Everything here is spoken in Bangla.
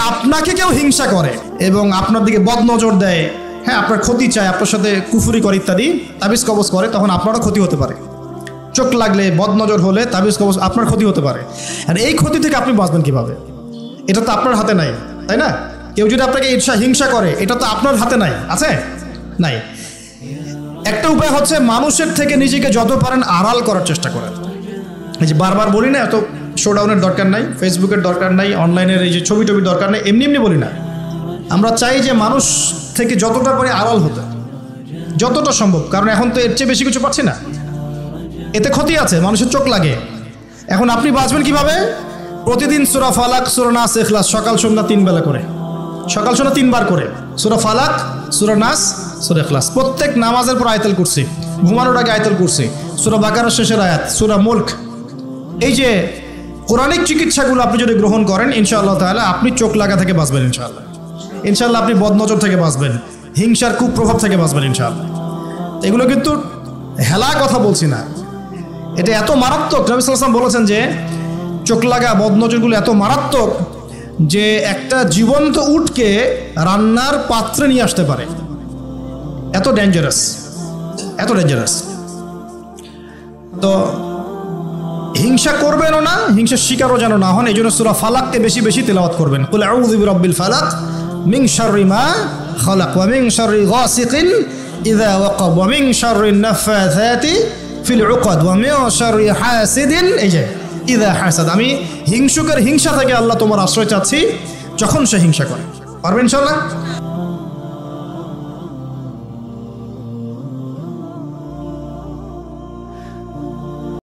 আপনাকে কেউ হিংসা করে এবং আপনার দিকে বদনজর দেয়, হ্যাঁ আপনার ক্ষতি চায়, আপনার সাথে কুফরি করে ইত্যাদি, তাবিজ কবজ করে, তখন আপনারও ক্ষতি হতে পারে। চোখ লাগলে, বদনজর হলে, তাবিজ কবজ, আপনার ক্ষতি হতে পারে। আর এই ক্ষতি থেকে আপনি বাঁচবেন কিভাবে? এটা তো আপনার হাতে নাই, তাই না? কেউ যদি আপনাকে হিংসা করে, এটা তো আপনার হাতে নাই, আছে? নাই। একটা উপায় হচ্ছে মানুষের থেকে নিজেকে যত পারেন আড়াল করার চেষ্টা করেন। এই যে বারবার বলি না, এত শোডাউনের দরকার নাই, ফেসবুকের দরকার নাই, অনলাইনের এই যে ছবি টবির দরকার নেই, এমনি এমনি বলি না। আমরা চাই যে মানুষ থেকে যতটা পারি আড়াল হতে, যতটা সম্ভব। কারণ এখন তো এর চেয়ে বেশি কিছু পাচ্ছি না, এতে ক্ষতি আছে, মানুষের চোখ লাগে। এখন আপনি বাঁচবেন কিভাবে? প্রতিদিন সূরা ফালাক, সূরা নাস, ইখলাস সকাল সন্ধ্যা 3 বেলা করে, সকাল সন্ধ্যা 3 বার করে সূরা ফালাক, সূরা নাস, সূরা ইখলাস। প্রত্যেক নামাজের পর আয়াতুল কুরসি, ঘুমানোর আগে আয়াতুল কুরসি, সূরা বাকারার শেষের আয়াত, সূরা মুলক। এই যে কোরআনিক চিকিৎসাগুলো আপনি যদি গ্রহণ করেন, ইনশাআল্লাহ তাআলা আপনি চোখ লাগা থেকে বাঁচবেন। ইনশাআল্লাহ ইনশাআল্লাহ আপনি বদনজর থেকে বাঁচবেন, হিংসার কুপ্রভাব থেকে বাঁচবেন ইনশাআল্লাহ। এগুলো কিন্তু হেলা কথা বলছি না, এটা এত মারাত্মক। নবী সাল্লাল্লাহু আলাইহি ওয়াসাল্লাম বলেছেন যে চোখ লাগা বদনজরগুলো এত মারাত্মক যে একটা জীবন্ত উটকে রান্নার পাত্রে নিয়ে আসতে পারে। এত ডেঞ্জারাস, এত ডেঞ্জারাস। তো হিংসা করবেনও না, হিংসার শিকারও যেন না হন। এই জন্য সূরা ফালাককে বেশি বেশি তেলাওয়াত করবেন। কুল আউযু বিরাব্বিল ফালাক মিন শাররি মা খালাক ওয়া মিন শাররি গাসিকিন ইযা ওয়াকাব ওয়া মিন শাররিন নাফাসাতি ফিল উকাদ ওয়া মিন শাররি হাসিদিন ইযা হাসাদ। আমি হিংসুকের হিংসা থেকে আল্লাহ তোমার আশ্রয় চাচ্ছি যখন সে হিংসা করে। পারবেন ইনশাআল্লাহ?